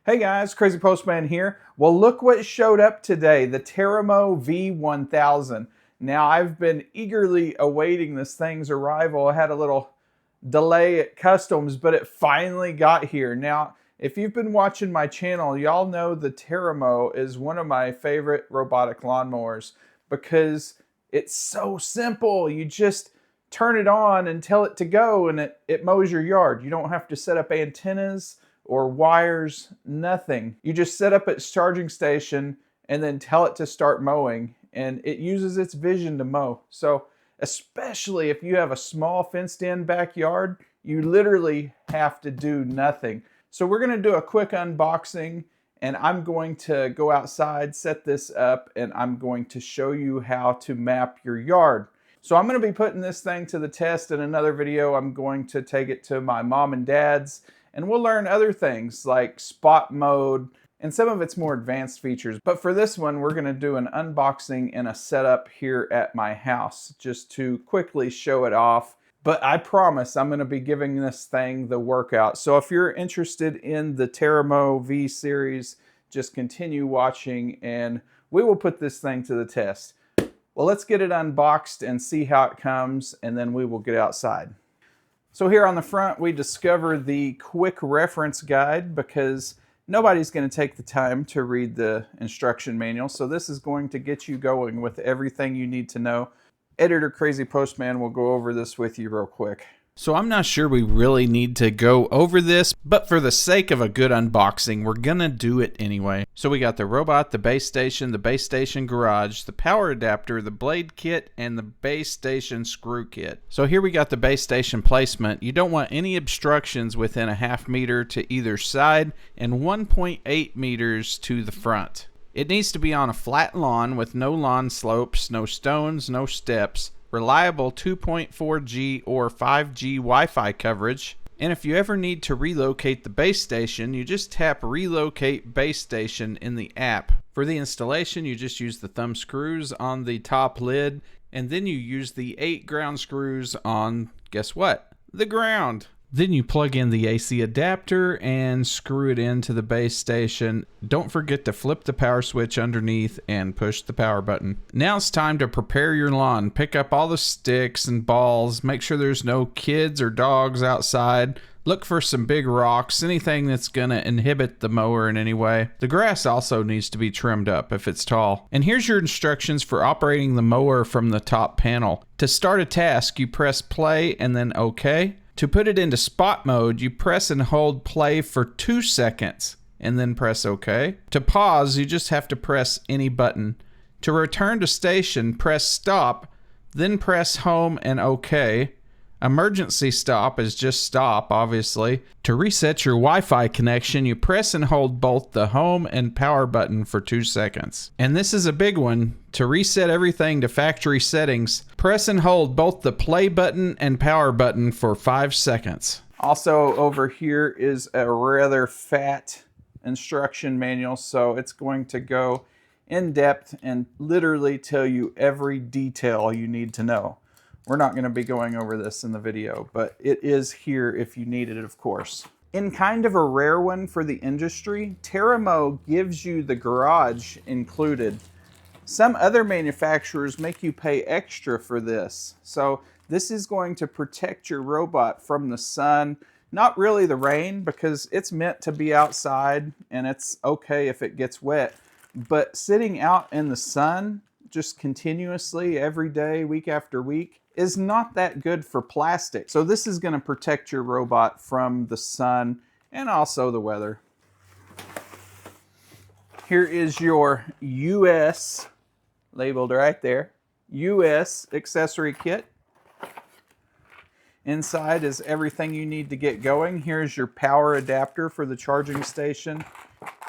Hey guys, Crazypostman here. Well, look what showed up today, the TerraMow V1000. Now, I've been eagerly awaiting this thing's arrival. I had a little delay at customs, but it finally got here. Now, if you've been watching my channel, y'all know the TerraMow is one of my favorite robotic lawnmowers because it's so simple. You just turn it on and tell it to go and it mows your yard. You don't have to set up antennas or wires, nothing. You just set up its charging station and then tell it to start mowing, and it uses its vision to mow. So especially if you have a small fenced-in backyard, you literally have to do nothing. So we're gonna do a quick unboxing, and I'm going to go outside, set this up, and I'm going to show you how to map your yard. So I'm gonna be putting this thing to the test in another video. I'm going to take it to my mom and dad's, and we'll learn other things like spot mode and some of its more advanced features. But for this one, we're gonna do an unboxing and a setup here at my house just to quickly show it off. But I promise I'm gonna be giving this thing the workout. So if you're interested in the TerraMow V series, just continue watching and we will put this thing to the test. Well, let's get it unboxed and see how it comes, and then we will get outside. So here on the front, we discover the quick reference guide because nobody's going to take the time to read the instruction manual. So this is going to get you going with everything you need to know. Editor Crazypostman will go over this with you real quick. So I'm not sure we really need to go over this, but for the sake of a good unboxing, we're gonna do it anyway. So we got the robot, the base station garage, the power adapter, the blade kit, and the base station screw kit. So here we got the base station placement. You don't want any obstructions within a 0.5 meter to either side and 1.8 meters to the front. It needs to be on a flat lawn with no lawn slopes, no stones, no steps, reliable 2.4G or 5G Wi-Fi coverage, and if you ever need to relocate the base station, you just tap relocate base station in the app. For the installation, you just use the thumb screws on the top lid, and then you use the 8 ground screws on, guess what? The ground. Then you plug in the AC adapter and screw it into the base station. Don't forget to flip the power switch underneath and push the power button. Now it's time to prepare your lawn. Pick up all the sticks and balls. Make sure there's no kids or dogs outside. Look for some big rocks, anything that's gonna inhibit the mower in any way. The grass also needs to be trimmed up if it's tall. And here's your instructions for operating the mower from the top panel. To start a task, you press play and then OK. To put it into spot mode, you press and hold play for 2 seconds and then press OK. To pause, you just have to press any button. To return to station, press stop, then press home and OK. Emergency stop is just stop, obviously. To reset your Wi-Fi connection, you press and hold both the home and power button for 2 seconds. And this is a big one. To reset everything to factory settings, press and hold both the play button and power button for 5 seconds. Also over here is a rather fat instruction manual, so it's going to go in depth and literally tell you every detail you need to know. We're not going to be going over this in the video, but it is here if you need it, of course. In kind of a rare one for the industry, TerraMow gives you the garage included. Some other manufacturers make you pay extra for this. So this is going to protect your robot from the sun, not really the rain, because it's meant to be outside and it's okay if it gets wet. But sitting out in the sun just continuously every day, week after week, is not that good for plastic. So this is going to protect your robot from the sun and also the weather. Here is your US, labeled right there, US accessory kit. Inside is everything you need to get going. Here's your power adapter for the charging station,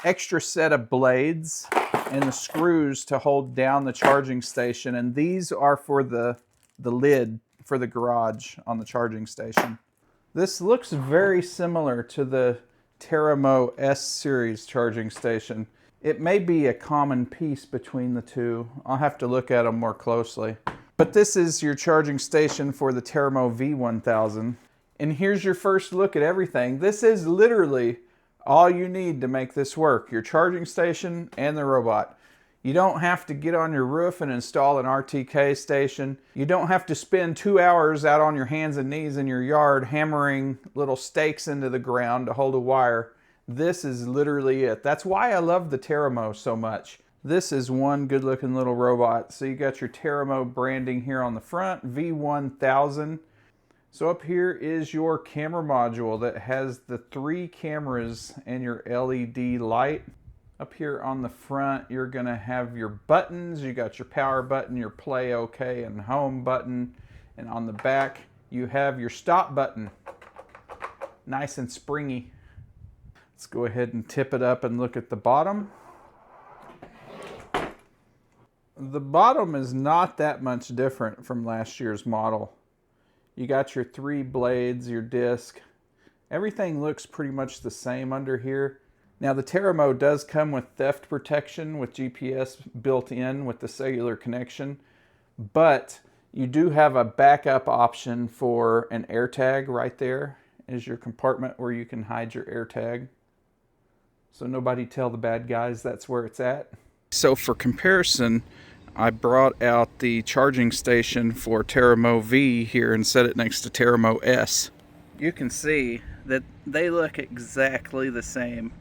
extra set of blades, and the screws to hold down the charging station. And these are for the lid for the garage on the charging station. This looks very similar to the TerraMow S series charging station. It may be a common piece between the two. I'll have to look at them more closely. But this is your charging station for the TerraMow V1000. And here's your first look at everything. This is literally All you need to make this work, your charging station and the robot. You don't have to get on your roof and install an RTK station. You don't have to spend 2 hours out on your hands and knees in your yard hammering little stakes into the ground to hold a wire. This is literally it. That's why I love the TerraMow so much. This is one good looking little robot. So you got your TerraMow branding here on the front, V1000. So up here is your camera module that has the 3 cameras and your LED light. Up here on the front, you're gonna have your buttons. You got your power button, your play okay and home button. And on the back, you have your stop button. Nice and springy. Let's go ahead and tip it up and look at the bottom. The bottom is not that much different from last year's model. You got your 3 blades, your disc. Everything looks pretty much the same under here. Now the TerraMow does come with theft protection with GPS built in with the cellular connection, but you do have a backup option for an AirTag. Right there is your compartment where you can hide your AirTag. So nobody tell the bad guys that's where it's at. So for comparison, I brought out the charging station for TerraMow V here and set it next to TerraMow S. You can see that they look exactly the same.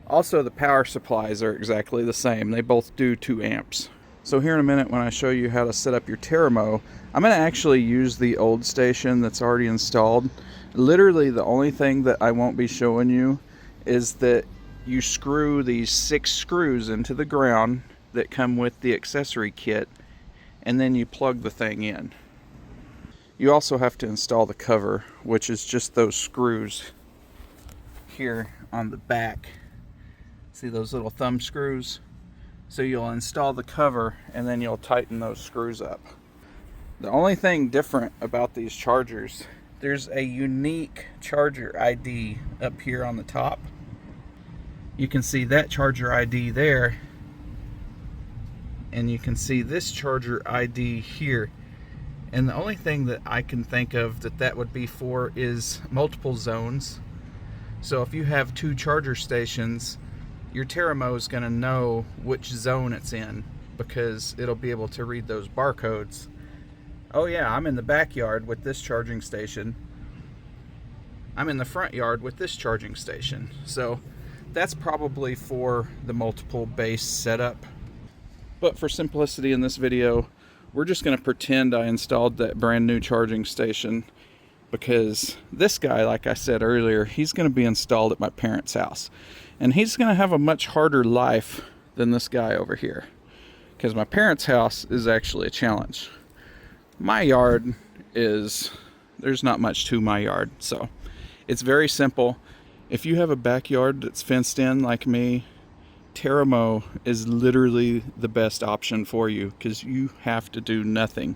Also, the power supplies are exactly the same. They both do 2 amps. So here in a minute when I show you how to set up your TerraMow, I'm going to actually use the old station that's already installed. Literally the only thing that I won't be showing you is that you screw these 6 screws into the ground that come with the accessory kit, and then you plug the thing in. You also have to install the cover, which is just those screws here on the back. See those little thumb screws? So you'll install the cover and then you'll tighten those screws up. The only thing different about these chargers, there's a unique charger ID up here on the top. You can see that charger ID there, and you can see this charger ID here. And the only thing that I can think of that would be for is multiple zones. So if you have 2 charger stations, your TerraMow is going to know which zone it's in because it'll be able to read those barcodes. Oh yeah, I'm in the backyard with this charging station. I'm in the front yard with this charging station. So that's probably for the multiple base setup. But for simplicity in this video, we're just going to pretend I installed that brand new charging station, because this guy, like I said earlier, he's going to be installed at my parents' house. And he's going to have a much harder life than this guy over here, because my parents' house is actually a challenge. My yard is, there's not much to my yard, so it's very simple. If you have a backyard that's fenced in like me, TerraMow is literally the best option for you, because you have to do nothing.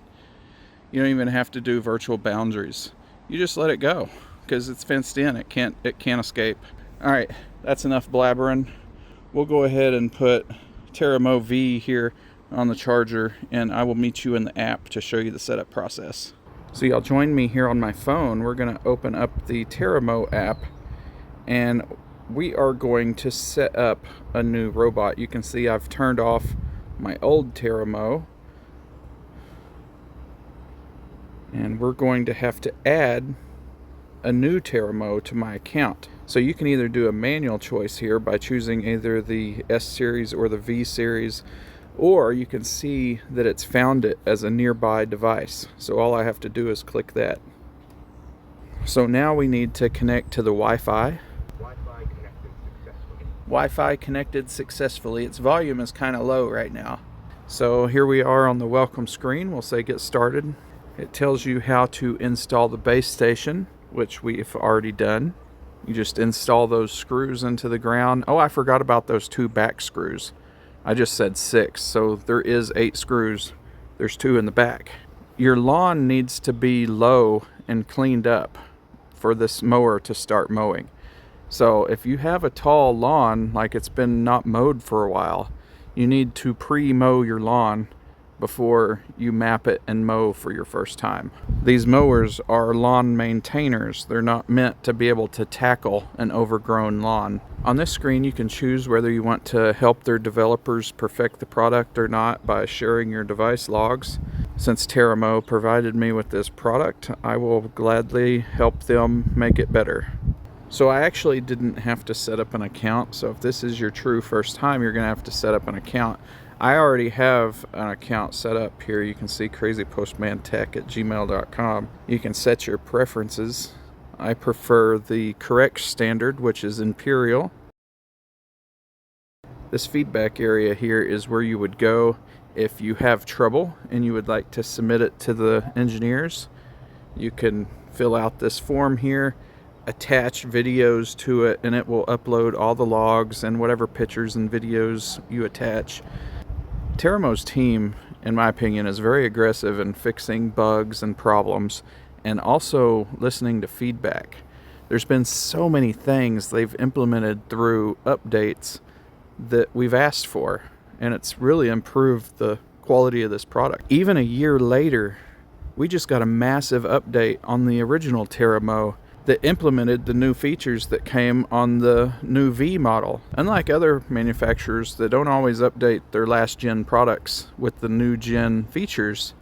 You don't even have to do virtual boundaries. You just let it go because it's fenced in. It can't escape. All right, that's enough blabbering. We'll go ahead and put TerraMow V here on the charger, and I will meet you in the app to show you the setup process. So y'all join me here on my phone. We're going to open up the TerraMow app, and we are going to set up a new robot. You can see I've turned off my old TerraMow, and we're going to have to add a new TerraMow to my account. So you can either do a manual choice here by choosing either the S series or the V series, or you can see that it's found it as a nearby device. So all I have to do is click that. So now we need to connect to the Wi-Fi. Wi-Fi connected successfully. Its volume is kind of low right now. So here we are on the welcome screen. We'll say get started. It tells you how to install the base station, which we've already done. You just install those screws into the ground. Oh, I forgot about those 2 back screws. I just said 6, so there is 8 screws. There's 2 in the back. Your lawn needs to be low and cleaned up for this mower to start mowing. So if you have a tall lawn, like it's been not mowed for a while, you need to pre-mow your lawn before you map it and mow for your first time. These mowers are lawn maintainers. They're not meant to be able to tackle an overgrown lawn. On this screen, you can choose whether you want to help their developers perfect the product or not by sharing your device logs. Since TerraMow provided me with this product, I will gladly help them make it better. So I actually didn't have to set up an account. So if this is your true first time, you're gonna have to set up an account. I already have an account set up here. You can see crazypostmantech@gmail.com. You can set your preferences. I prefer the correct standard, which is Imperial. This feedback area here is where you would go if you have trouble and you would like to submit it to the engineers. You can fill out this form here, attach videos to it, and it will upload all the logs and whatever pictures and videos you attach. TerraMow's team, in my opinion, is very aggressive in fixing bugs and problems and also listening to feedback. There's been so many things they've implemented through updates that we've asked for, and it's really improved the quality of this product. Even a year later, we just got a massive update on the original TerraMow that implemented the new features that came on the new V model. Unlike other manufacturers that don't always update their last gen products with the new gen features,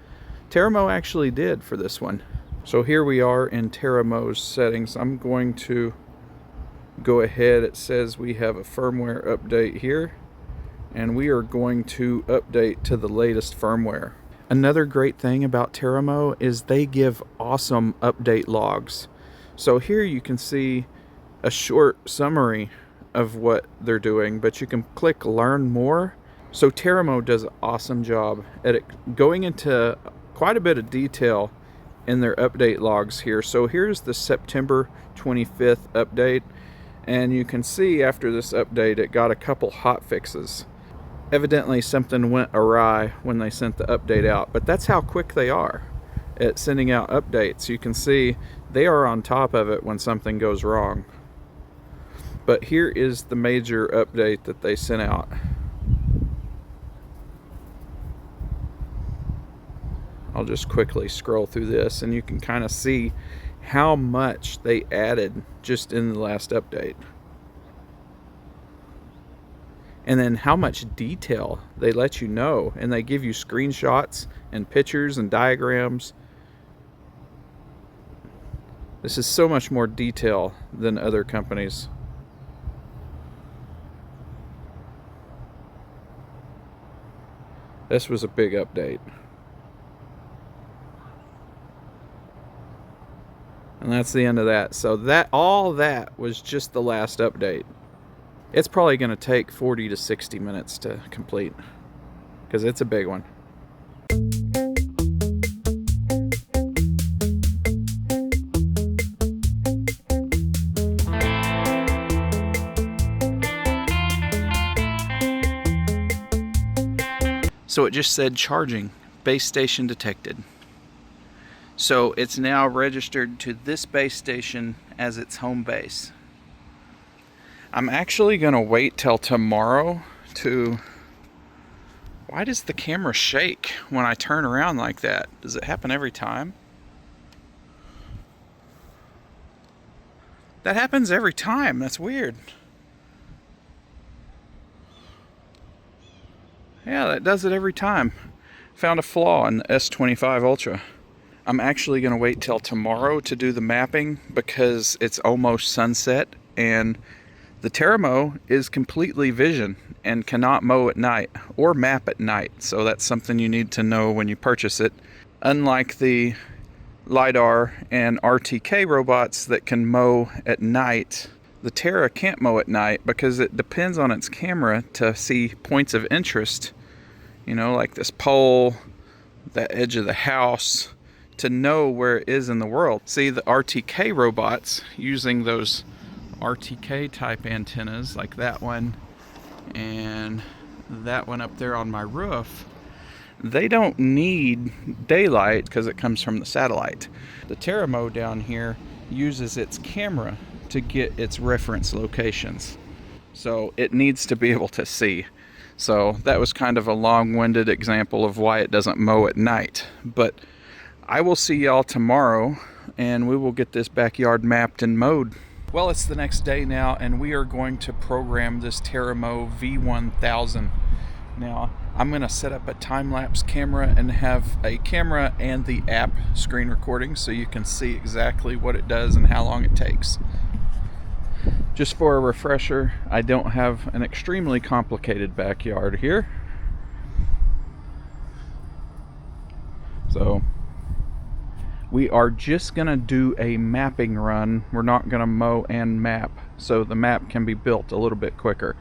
TerraMow actually did for this one. So here we are in TerraMow's settings. I'm going to go ahead. It says we have a firmware update here, and we are going to update to the latest firmware. Another great thing about TerraMow is they give awesome update logs. So here you can see a short summary of what they're doing, but you can click learn more. So TerraMow does an awesome job at going into quite a bit of detail in their update logs here. So here's the September 25th update, and you can see after this update it got a couple hot fixes. Evidently something went awry when they sent the update out, but that's how quick they are at sending out updates. You can see they are on top of it when something goes wrong. But here is the major update that they sent out. I'll just quickly scroll through this and you can kind of see how much they added just in the last update. And then how much detail they let you know, and they give you screenshots and pictures and diagrams. This is so much more detail than other companies. This was a big update. And that's the end of that. So all that was just the last update. It's probably going to take 40 to 60 minutes to complete because it's a big one. So it just said charging, base station detected. So it's now registered to this base station as its home base. I'm actually gonna wait till tomorrow to... Why does the camera shake when I turn around like that? Does it happen every time? That happens every time. That's weird. Yeah, that does it every time. Found a flaw in the S25 Ultra. I'm actually going to wait till tomorrow to do the mapping because it's almost sunset and the TerraMow is completely vision and cannot mow at night or map at night. So that's something you need to know when you purchase it. Unlike the LiDAR and RTK robots that can mow at night, the Terra can't mow at night because it depends on its camera to see points of interest, you know, like this pole, the edge of the house, to know where it is in the world. See, the RTK robots using those RTK type antennas like that one and that one up there on my roof, they don't need daylight because it comes from the satellite. The TerraMow down here uses its camera to get its reference locations. So it needs to be able to see. So that was kind of a long-winded example of why it doesn't mow at night. But I will see y'all tomorrow, and we will get this backyard mapped and mowed. Well, it's the next day now, and we are going to program this TerraMow V1000. Now, I'm going to set up a time-lapse camera and have a camera and the app screen recording so you can see exactly what it does and how long it takes. Just for a refresher, I don't have an extremely complicated backyard here. So we are just going to do a mapping run. We're not going to mow and map, so the map can be built a little bit quicker.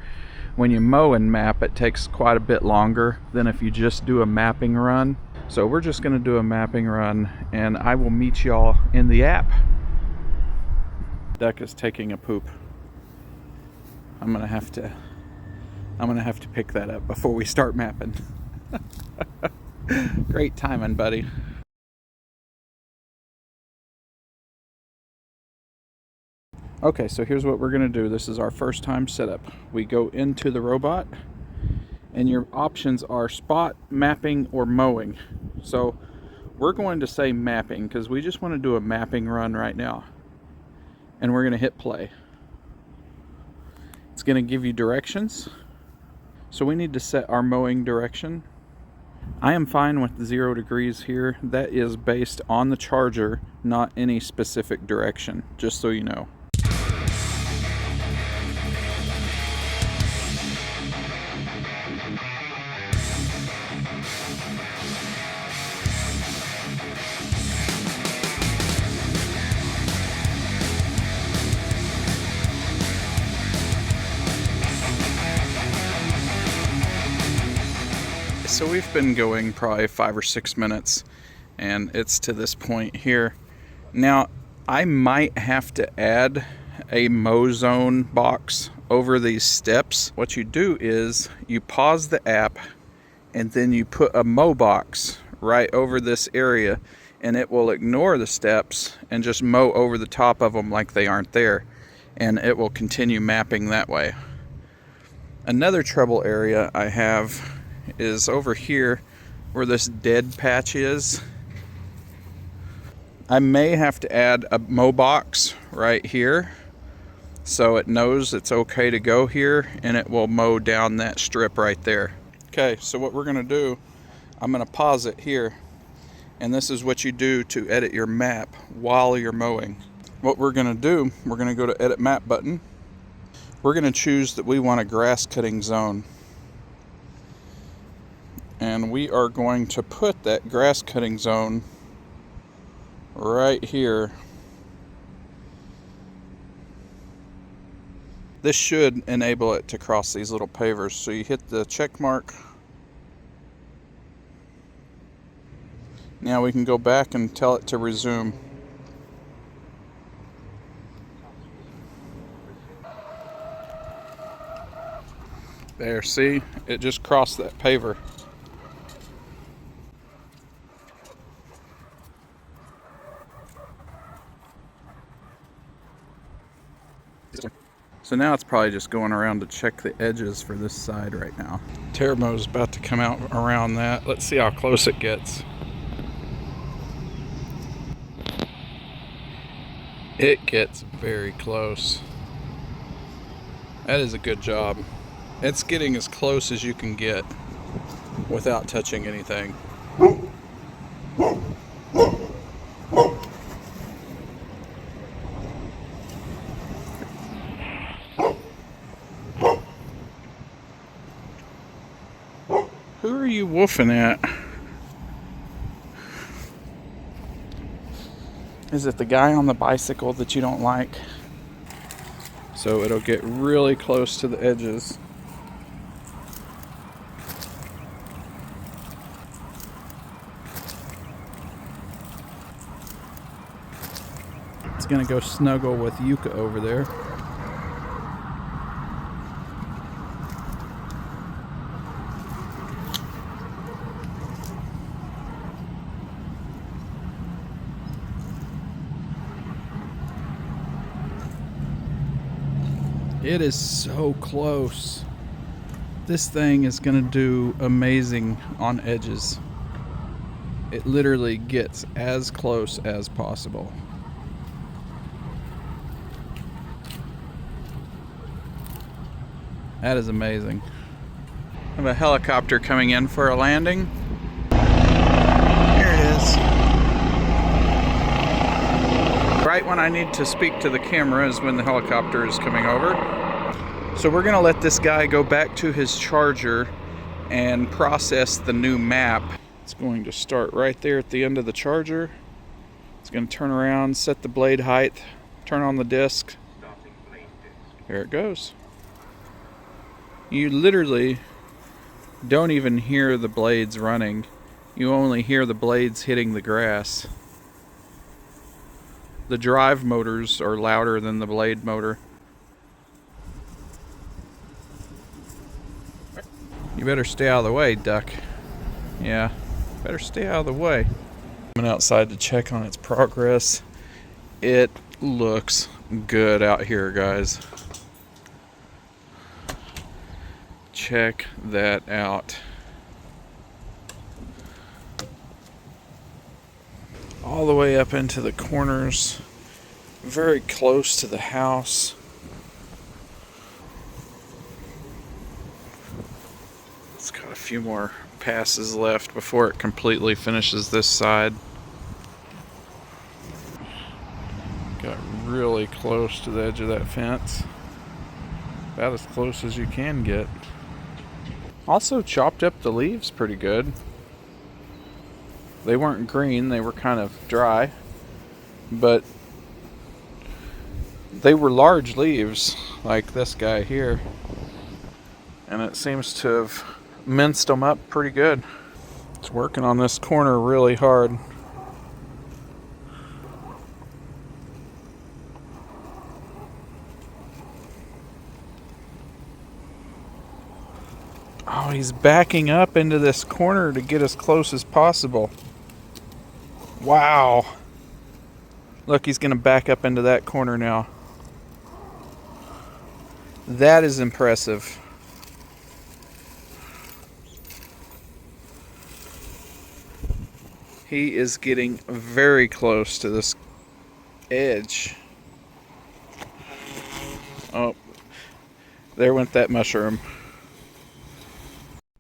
When you mow and map, it takes quite a bit longer than if you just do a mapping run. So we're just going to do a mapping run, and I will meet y'all in the app. Duck is taking a poop. I'm gonna have to pick that up before we start mapping. Great timing, buddy. Okay, so here's what we're gonna do. This is our first time setup. We go into the robot, and your options are spot, mapping, or mowing. So we're going to say mapping because we just want to do a mapping run right now. And we're gonna hit play. It's going to give you directions. So we need to set our mowing direction. I am fine with 0 degrees here. That is based on the charger, not any specific direction, just so you know. So we've been going probably 5 or 6 minutes, and it's to this point here. Now, I might have to add a mow zone box over these steps. What you do is you pause the app, and then you put a mow box right over this area, and it will ignore the steps and just mow over the top of them like they aren't there, and it will continue mapping that way. Another trouble area I have is over here where this dead patch is. I may have to add a mow box right here so it knows it's okay to go here, and it will mow down that strip right there. Okay, so what we're gonna do, I'm gonna pause it here, and this is what you do to edit your map while you're mowing. What we're gonna do, we're gonna go to edit map button. We're gonna choose that we want a grass cutting zone. And we are going to put that grass cutting zone right here. This should enable it to cross these little pavers. So you hit the check mark. Now we can go back and tell it to resume. There, see? It just crossed that paver. So now it's probably just going around to check the edges for this side right now. TerraMow is about to come out around that. Let's see how close it gets. It gets very close. That is a good job. It's getting as close as you can get without touching anything. Who are you woofing at? Is it the guy on the bicycle that you don't like? So it'll get really close to the edges. It's gonna go snuggle with Yuka over there. It is so close. This thing is gonna do amazing on edges. It literally gets as close as possible. That is amazing. I have a helicopter coming in for a landing. Here it is. Right when I need to speak to the camera is when the helicopter is coming over. So we're gonna let this guy go back to his charger and process the new map. It's going to start right there at the end of the charger. It's going to turn around, set the blade height, turn on the disc. There it goes. You literally don't even hear the blades running. You only hear the blades hitting the grass. The drive motors are louder than the blade motor. You better stay out of the way, duck. Yeah. Better stay out of the way. I went outside to check on its progress. It looks good out here, guys. Check that out. All the way up into the corners. Very close to the house. It's got a few more passes left before it completely finishes this side. Got really close to the edge of that fence. About as close as you can get. Also chopped up the leaves pretty good. They weren't green, they were kind of dry, but they were large leaves like this guy here, and it seems to have minced them up pretty good. It's working on this corner really hard. Oh, he's backing up into this corner to get as close as possible. Wow. Look, he's going to back up into that corner now. That is impressive. He is getting very close to this edge. Oh, there went that mushroom.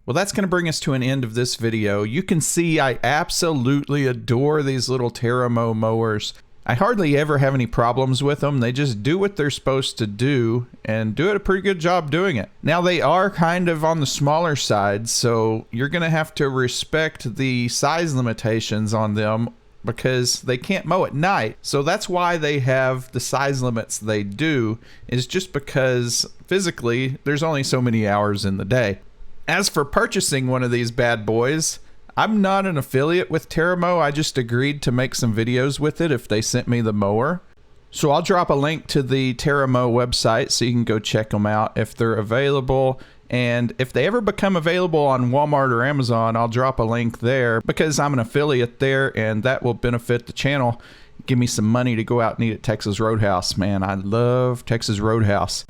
Well, that's going to bring us to an end of this video. You can see I absolutely adore these little TerraMow mowers. I hardly ever have any problems with them. They just do what they're supposed to do and do a pretty good job doing it. Now, they are kind of on the smaller side, so you're going to have to respect the size limitations on them because they can't mow at night. So that's why they have the size limits they do, is just because physically there's only so many hours in the day. As for purchasing one of these bad boys, I'm not an affiliate with TerraMow. I just agreed to make some videos with it if they sent me the mower. So I'll drop a link to the TerraMow website so you can go check them out if they're available. And if they ever become available on Walmart or Amazon, I'll drop a link there because I'm an affiliate there and that will benefit the channel. Give me some money to go out and eat at Texas Roadhouse. Man, I love Texas Roadhouse.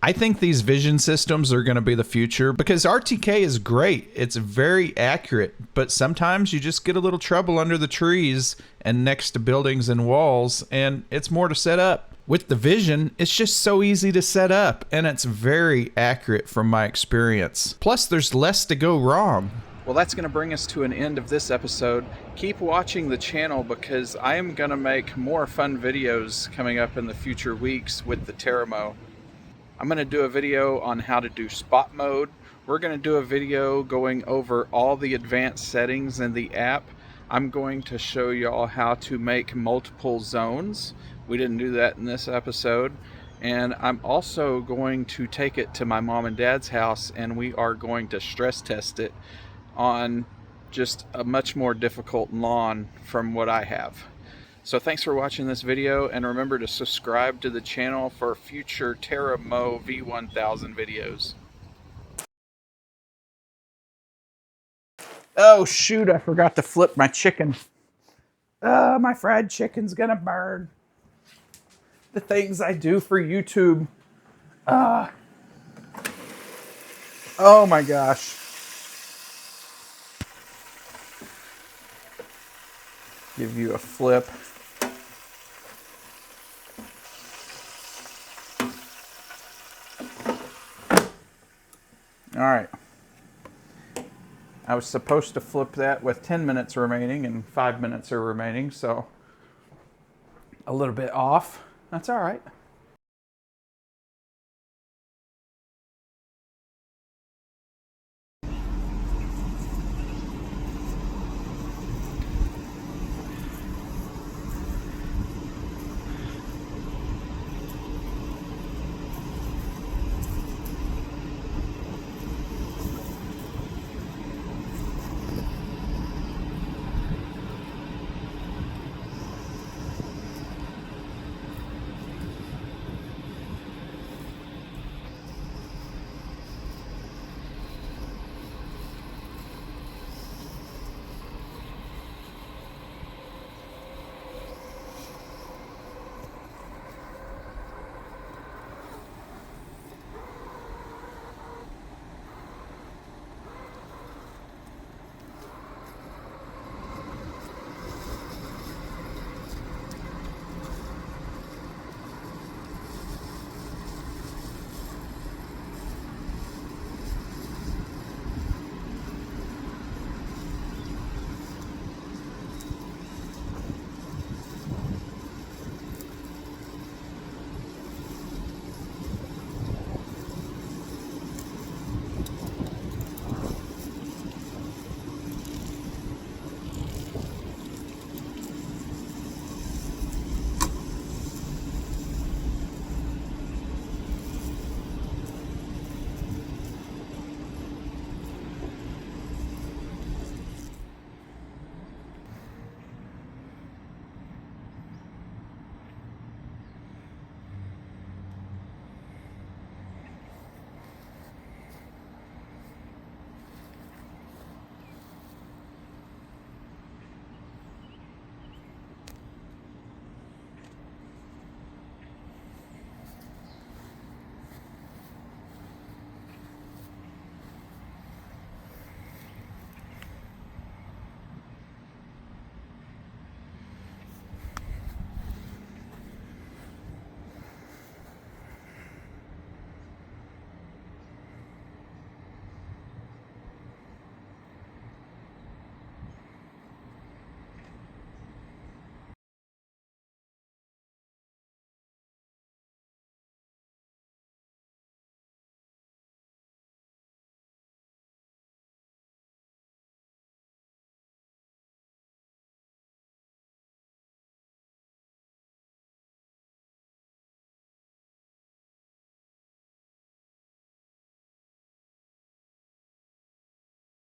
I think these vision systems are going to be the future because RTK is great. It's very accurate, but sometimes you just get a little trouble under the trees and next to buildings and walls, and it's more to set up. With the vision, it's just so easy to set up, and it's very accurate from my experience. Plus, there's less to go wrong. Well, that's going to bring us to an end of this episode. Keep watching the channel because I am going to make more fun videos coming up in the future weeks with the TerraMow. I'm going to do a video on how to do spot mode. We're going to do a video going over all the advanced settings in the app. I'm going to show y'all how to make multiple zones. We didn't do that in this episode. And I'm also going to take it to my mom and dad's house and we are going to stress test it on just a much more difficult lawn from what I have. So thanks for watching this video, and remember to subscribe to the channel for future TerraMow V1000 videos. Oh shoot, I forgot to flip my chicken. My fried chicken's gonna burn. The things I do for YouTube. Oh my gosh. Give you a flip. All right. I was supposed to flip that with 10 minutes remaining and 5 minutes are remaining, so a little bit off. That's all right.